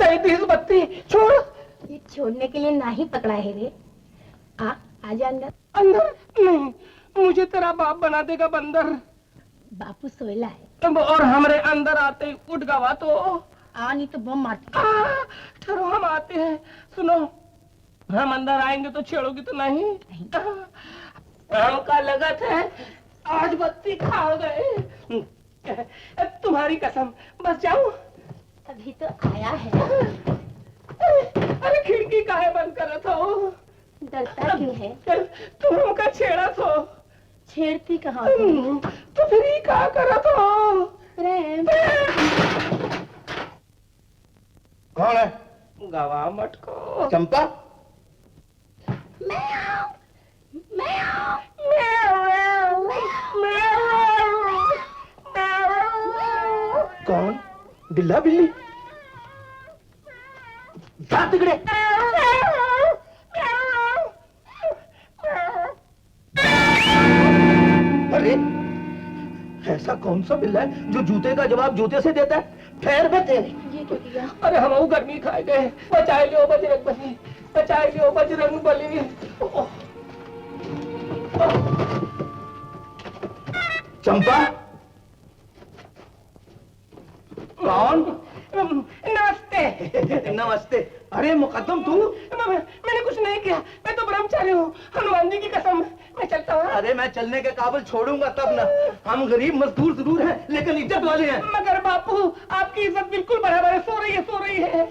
रही थी इस बत्ती, छोड़। ये छोड़ने के लिए ना ही पकड़ा है रे। आजा अंदर। अंदर नहीं, मुझे तेरा बाप बना देगा बंदर। बापू सोयला है और हमरे अंदर आते ही उठ गवा तो नहीं तो बम मारती। ठहरो, हम आते हैं। सुनो, हम अंदर आएंगे तो छेड़ोगी तो नहीं? हमका लगत है आज बत्ती खा गए। तुम्हारी कसम, बस जाऊं? अभी तो आया है। अरे खिड़की काहे बंद कर हो? डरता क्यों है? तुम हमका छेड़ा तो। छेड़ती कहाँ? तो फिर ही क्या करत हो? प्रेम। कौन है? गवा मत को। चंपा? कौन? बिल्ला बिल्ली? जा तिकड़े। अरे ऐसा कौन सा बिल्ला है जो जूते का जवाब जूते से देता है? ठहर बे तेरे। ये क्यों किया? अरे हम गर्मी खाए गए। बचाए लियो बजरंग बली, बचाए लियो बजरंग बली। चंपा? कौन? नमस्ते। नमस्ते। अरे मुकद्दम तू? मैंने कुछ नहीं किया, मैं तो ब्रह्मचारी हूँ। हनुमान जी की कसम, मैं चलता हूँ। अरे मैं चलने के काबिल छोड़ूंगा तब ना। हम गरीब मजदूर जरूर हैं, लेकिन इज्जत वाले हैं। मगर बापू, आपकी इज्जत बिल्कुल बराबर है। सो रही है।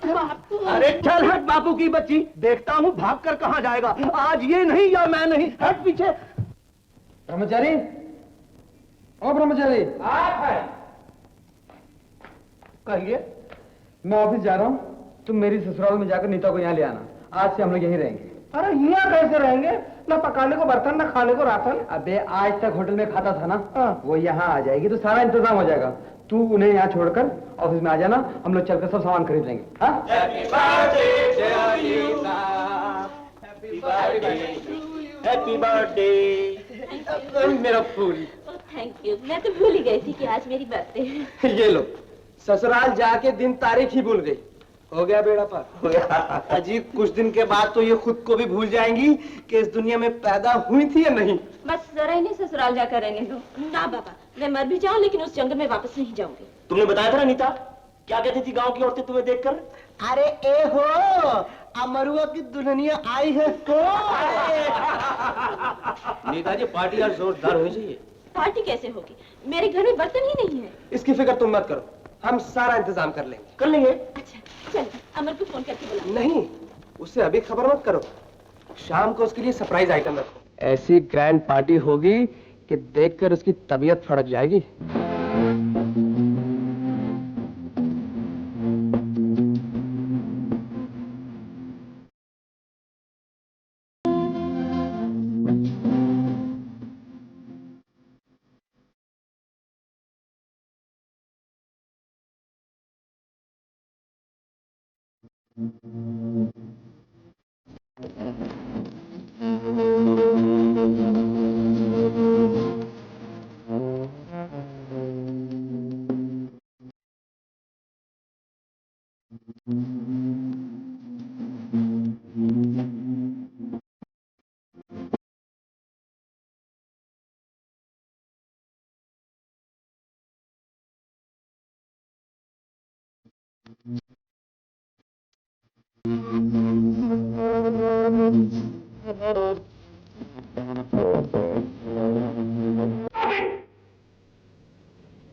बापू। अरे चल हट बापू की बच्ची, देखता हूँ भाग कर कहाँ जाएगा। आज ये नहीं या मैं नहीं। हट पीछे। ब्रह्मचारी, ओ ब्रह्मचारी। आप है? कहिए। मैं ऑफिस जा रहा हूँ, तुम मेरी ससुराल में जाकर नीता को यहाँ ले आना। आज से हम लोग यहीं रहेंगे। अरे यहाँ कैसे रहेंगे? न पकाने को बर्तन, न खाने को राशन। अबे आज तक होटल में खाता था ना, हाँ। वो यहाँ आ जाएगी तो सारा इंतजाम हो जाएगा। तू उन्हें यहाँ छोड़कर ऑफिस में आ जाना, हम लोग चलकर सब सामान खरीद लेंगे। हाँ? हैप्पी बर्थडे मेरा फूल। Thank you. मैं तो भूल ही गई थी कि आज मेरी बर्थडे है। ये लो, ससुराल जाके दिन तारीख ही भूल गई। हो गया बेड़ा पार। अजीब, कुछ दिन के बाद तो ये खुद को भी भूल जाएंगी कि इस दुनिया में पैदा हुई थी या नहीं। बस जरा इन्हें ससुराल जाकर रहने दो। ना बाबा, मैं मर भी जाऊं लेकिन उस जंगल में वापस नहीं जाऊंगी। तुमने बताया था ना नीता, क्या कहती थी गांव की औरतें तुम्हें देखकर? अरे ए हो, अमरुआ की दुल्हनिया आई है तो। नीता जी, पार्टी आज जोरदार होनी चाहिए। पार्टी कैसे होगी? मेरे घर में बर्तन ही नहीं है। इसकी फिक्र तुम मत करो, हम सारा इंतजाम कर लेंगे। कर लेंगे? अच्छा चल, अमर को फोन करके बुला। नहीं, उससे अभी खबर मत करो। शाम को उसके लिए सरप्राइज आइटम रखो। ऐसी ग्रैंड पार्टी होगी कि देखकर उसकी तबीयत फड़क जाएगी।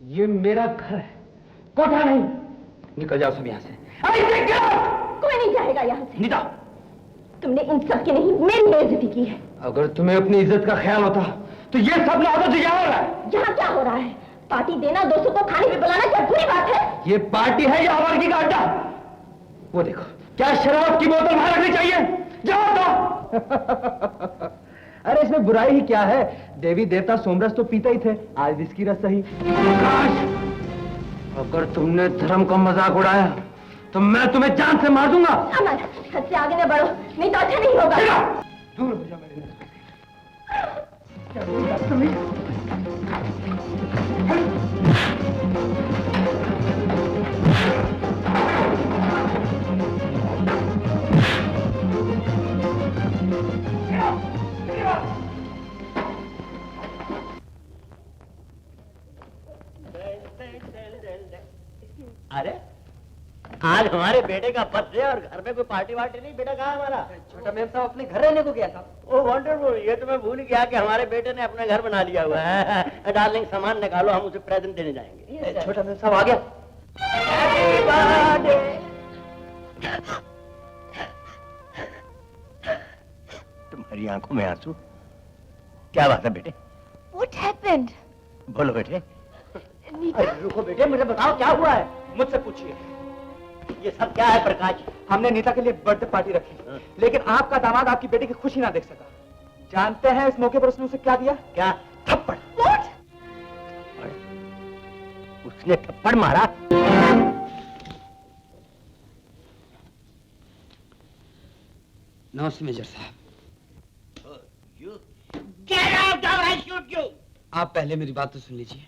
ये मेरा घर है, कोठा नहीं। निकल जाओ सब यहाँ से। कोई नहीं जाएगा यहाँ से। नीता, तुमने इन सब की नहीं, मेरी बेइज्जती की है। अगर तुम्हें अपनी इज्जत का ख्याल होता तो ये सब ना होता। तो यहाँ हो रहा है? यहाँ क्या हो रहा है? पार्टी देना, दोस्तों को खाने पे बुलाना क्या बुरी बात है? ये पार्टी है या आवारगी का अड्डा? वो देखो, क्या शराब की बोतल बाहर रखनी चाहिए? जाओ तो। अरे इसमें बुराई ही क्या है? देवी देवता सोमरस तो पीते ही थे, आज विस्की रस सही। अगर तुमने धर्म का मजाक उड़ाया तो मैं तुम्हें जान से मार दूंगा। अमर, हद से आगे न बढ़ो, नहीं तो अच्छा नहीं होगा। दूर हो जा मेरे नजर से। अरे आज हमारे बेटे का बर्थडे और घर में कोई पार्टी वार्टी नहीं, बेटा कहाँ हमारा? छोटा मेम साहब अपने घर रहने को गया था। ओ वंडरफुल, ये तो मैं भूल ही गया कि हमारे बेटे ने अपना घर बना लिया हुआ है। डार्लिंग सामान निकालो, हम उसे प्रेजेंट देने जाएंगे। छोटा मेम साहब आ गया। Happy birthday! तुम्हारी आंखों में आंसू, क्या बात है बेटे? What happened? बोलो बेटे। नीता? रुको बेटे, मुझे बताओ क्या हुआ है। मुझसे पूछिए। ये सब क्या है प्रकाश? हमने नीता के लिए बर्थडे पार्टी रखी, लेकिन आपका दामाद आपकी बेटी की खुशी ना देख सका। जानते हैं इस मौके पर उसने उसे क्या दिया? क्या? थप्पड़। What? उसने थप्पड़ मारा? नमस्ते मेजर साहब। Get out or I shoot you! आप पहले मेरी बात तो सुन लीजिए।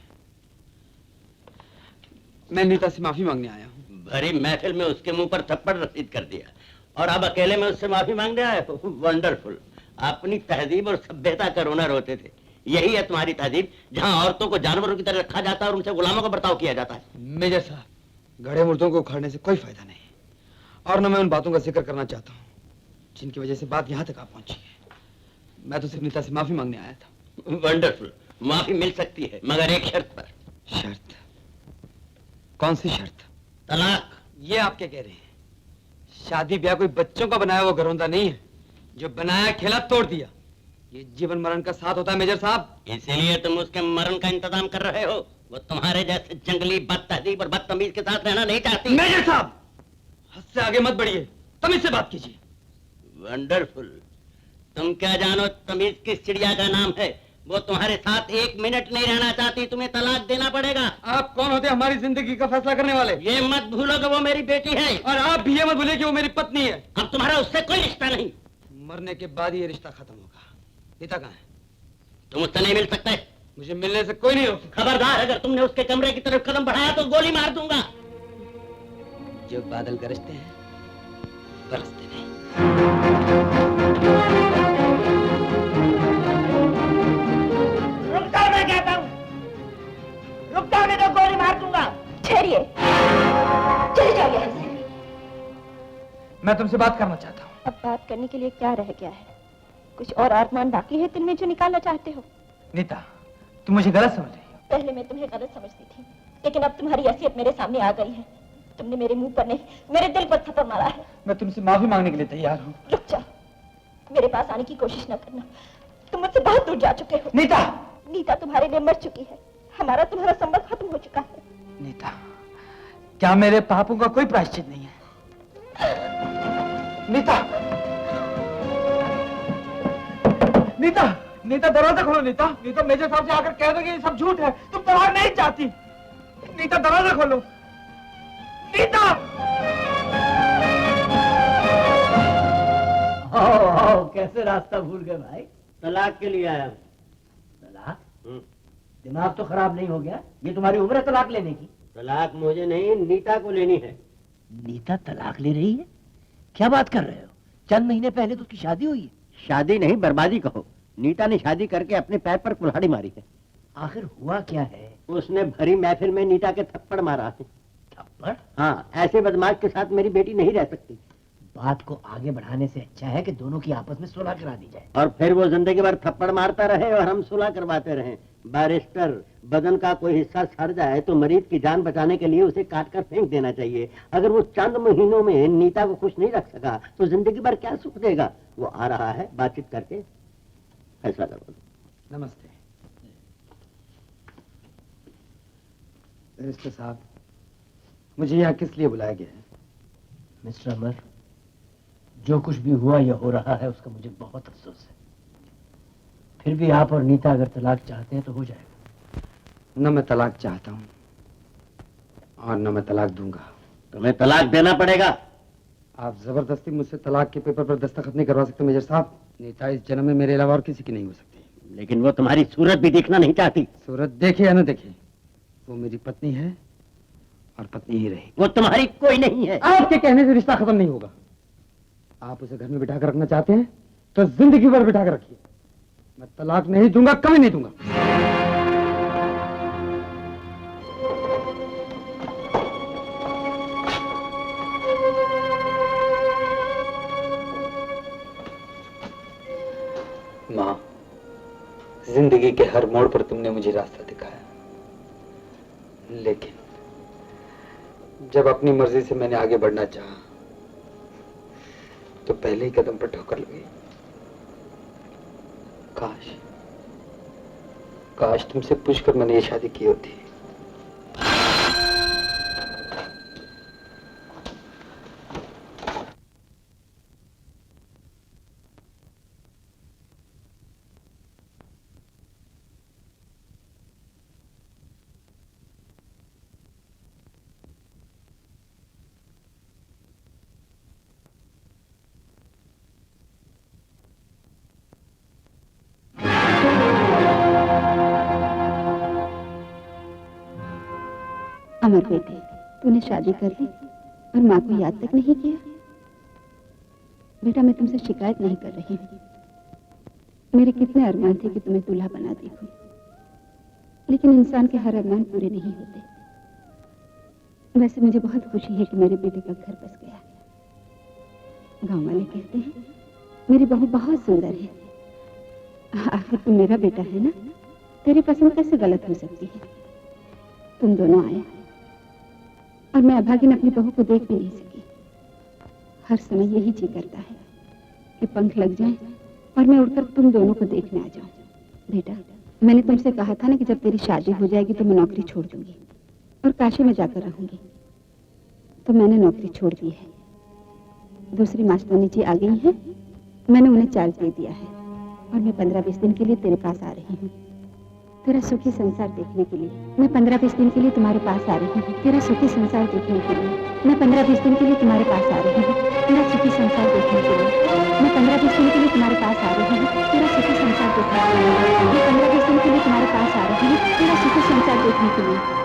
मैं नीता से माफी मांगने आया हूँ। भरी महफिल में उसके मुंह पर थप्पड़ रसीद कर दिया और अब अकेले में उससे माफी मांगने आए हो। वंडरफुल। अपनी तहजीब और सभ्यता का रोना रोते थे। यही है तुम्हारी तहजीब, जहाँ औरतों को जानवरों की तरह रखा जाता है और उनसे गुलामों का बर्ताव किया जाता है। मेजर साहब, गड़े मुर्दों को उखाड़ने से कोई फायदा नहीं, और न मैं उन बातों का जिक्र करना चाहता हूँ जिनकी वजह से बात यहाँ तक आ पहुंची है। मैं तो सिर्फ नीता से माफी मांगने आया था। वंडरफुल, माफी मिल सकती है मगर एक शर्त पर। शर्त? कौन सी शर्त? तलाक। ये आप क्या कह रहे हैं? शादी ब्याह कोई बच्चों का बनाया हुआ घरौंदा नहीं है, जो बनाया खेला तोड़ दिया। ये जीवन मरण का साथ होता है मेजर साहब। इसीलिए तुम उसके मरण का इंतजाम कर रहे हो। वो तुम्हारे जैसे जंगली, बदतहजीब और बदतमीज के साथ रहना नहीं चाहती। मेजर साहब, हद से आगे मत बढ़िए, तमीज से बात कीजिए। वंडरफुल। तुम क्या जानो तमीज किस चिड़िया का नाम है? वो तुम्हारे साथ एक मिनट नहीं रहना चाहती, तुम्हें तलाक देना पड़ेगा। आप कौन होते हैं हमारी जिंदगी का फैसला करने वाले? ये मत भूलो कि वो मेरी बेटी है। और आप भी ये मत भूलिए कि वो मेरी पत्नी है। अब तुम्हारा उससे कोई रिश्ता नहीं। मरने के बाद ये रिश्ता खत्म होगा। नीता कहाँ है? तुम उससे नहीं मिल सकते। मुझे मिलने से कोई नहीं रोक। खबरदार, अगर तुमने उसके कमरे की तरफ कदम बढ़ाया तो गोली मार दूंगा। जो बादल गरजते हैं बरसते नहीं। रुक जाओ, मैं कहता हूँ। रुक जाओ नहीं तो गोली मार दूंगा। ठहरिए, चले जाओ यहाँ से। मैं तुमसे बात करना चाहता हूँ। अब बात करने के लिए क्या रह गया है? कुछ और अरमान बाकी है दिल में जो निकालना चाहते हो? नीता, तुम मुझे गलत समझ रही हो। पहले मैं तुम्हें गलत समझती थी, लेकिन अब तुम्हारी हैसियत मेरे सामने आ गई है। तुमने मेरे मुंह पर नहीं, मेरे दिल पर थप्पड़ मारा है। मैं तुमसे माफी मांगने के लिए तैयार हूँ। रुक जाओ, मेरे पास आने की कोशिश न करना। तुम मुझसे बहुत दूर जा चुके हो। नीता! नीता तुम्हारे लिए मर चुकी है। हमारा तुम्हारा संबंध खत्म हो चुका है। नीता, क्या मेरे पापों का कोई प्रायश्चित नहीं है? नीता! नीता! नीता, दरवाजा खोलो। नीता, नीता, मेजर साहब से आकर कह दो कि ये सब झूठ है, तुम तलाक नहीं चाहती। नीता, दरवाजा खोलो। नीता! आओ, कैसे रास्ता भूल गए भाई? तलाक के लिए आया हूँ। तलाक? दिमाग तो खराब नहीं हो गया? ये तुम्हारी उम्र है तलाक लेने की? तलाक मुझे नहीं, नीता को लेनी है। नीता तलाक ले रही है? क्या बात कर रहे हो? चंद महीने पहले तो उसकी शादी हुई है। शादी नहीं, बर्बादी कहो। नीता ने शादी करके अपने पैर पर कुल्हाड़ी मारी है। आखिर हुआ क्या है? उसने भरी महफिल में नीता के थप्पड़ मारा है। थप्पड़? हाँ, ऐसे बदमाश के साथ मेरी बेटी नहीं रह सकती। बात को आगे बढ़ाने से अच्छा है कि दोनों की आपस में सुलह करा दी जाए। और फिर वो जिंदगी भर थप्पड़ मारता रहे और हम सुलह करवाते रहे। बैरिस्टर, बदन का कोई हिस्सा सड़ जाए तो मरीज की जान बचाने के लिए उसे काट कर फेंक देना चाहिए। अगर वो चंद महीनों में नीता को खुश नहीं रख सका तो जिंदगी भर क्या सुख देगा? वो आ रहा है, बातचीत करके फैसला करो। नमस्ते बैरिस्टर साहब, मुझे यहाँ किस लिए बुलाया गया है? मिस्टर अमर, जो कुछ भी हुआ या हो रहा है उसका मुझे बहुत अफसोस है। फिर भी आप और नीता अगर तलाक चाहते हैं तो हो जाएगा। न मैं तलाक चाहता हूँ और न मैं तलाक दूंगा। तुम्हें तलाक देना पड़ेगा। आप जबरदस्ती मुझसे तलाक के पेपर पर दस्तखत नहीं करवा सकते मेजर साहब। नीता इस जन्म में मेरे अलावा और किसी की नहीं हो सकती। लेकिन वो तुम्हारी सूरत भी देखना नहीं चाहती। सूरत देखे या न देखे, वो मेरी पत्नी है और पत्नी ही रहेगी। वो तुम्हारी कोई नहीं है। आपके कहने से रिश्ता खत्म नहीं होगा। आप उसे घर में बिठा कर रखना चाहते हैं तो जिंदगी भर बिठा कर रखिए। मैं तलाक नहीं दूंगा, कभी नहीं दूंगा। जिंदगी के हर मोड़ पर तुमने मुझे रास्ता दिखाया, लेकिन जब अपनी मर्जी से मैंने आगे बढ़ना चाहा तो पहले ही कदम पर ठोकर लगी। काश काश तुमसे पूछकर मैंने ये शादी की होती। अमर बेटे, तूने शादी कर ली और माँ को याद तक नहीं किया। बेटा, मैं तुमसे शिकायत नहीं कर रही हूँ। मेरे कितने अरमान थे कि तुम्हें दूल्हा बना देखूं, लेकिन इंसान के हर अरमान पूरे नहीं होते। वैसे मुझे बहुत खुशी है कि मेरे बेटे का घर बस गया। गांव वाले कहते हैं मेरी बहू बहुत सुंदर है। आखिर तू मेरा बेटा है ना, तेरी पसंद कैसे गलत हो सकती है। तुम दोनों आए और मैं अभागिन अपनी बहू को देख भी नहीं सकी। हर समय यही जी करता है कि पंख लग जाएं और मैं उड़कर तुम दोनों को देखने आ जाऊं। बेटा, मैंने तुमसे कहा था ना कि जब तेरी शादी हो जाएगी तो मैं नौकरी छोड़ दूंगी और काशी में जाकर रहूंगी। तो मैंने नौकरी छोड़ दी है। दूसरी मास्टरनी जी आ गई हैं, मैंने उन्हें चार्ज दे दिया है और मैं 15-20 दिन के लिए तेरे पास आ रही हूँ, तेरा सुखी संसार देखने के लिए। मैं 15-20 दिन के लिए तुम्हारे पास आ रही हूँ, तेरा सुखी संसार देखने के लिए। मैं 15-20 दिन के लिए तुम्हारे पास आ रही हूँ, तेरा सुखी संसार देखने के लिए। मैं 15-20 दिन के लिए तुम्हारे पास आ रही हूँ, तेरा सुखी संसार देखने के लिए। मैं 15-20 दिन के लिए तुम्हारे पास आ रही हूँ, तेरा सुखी संसार देखने के लिए।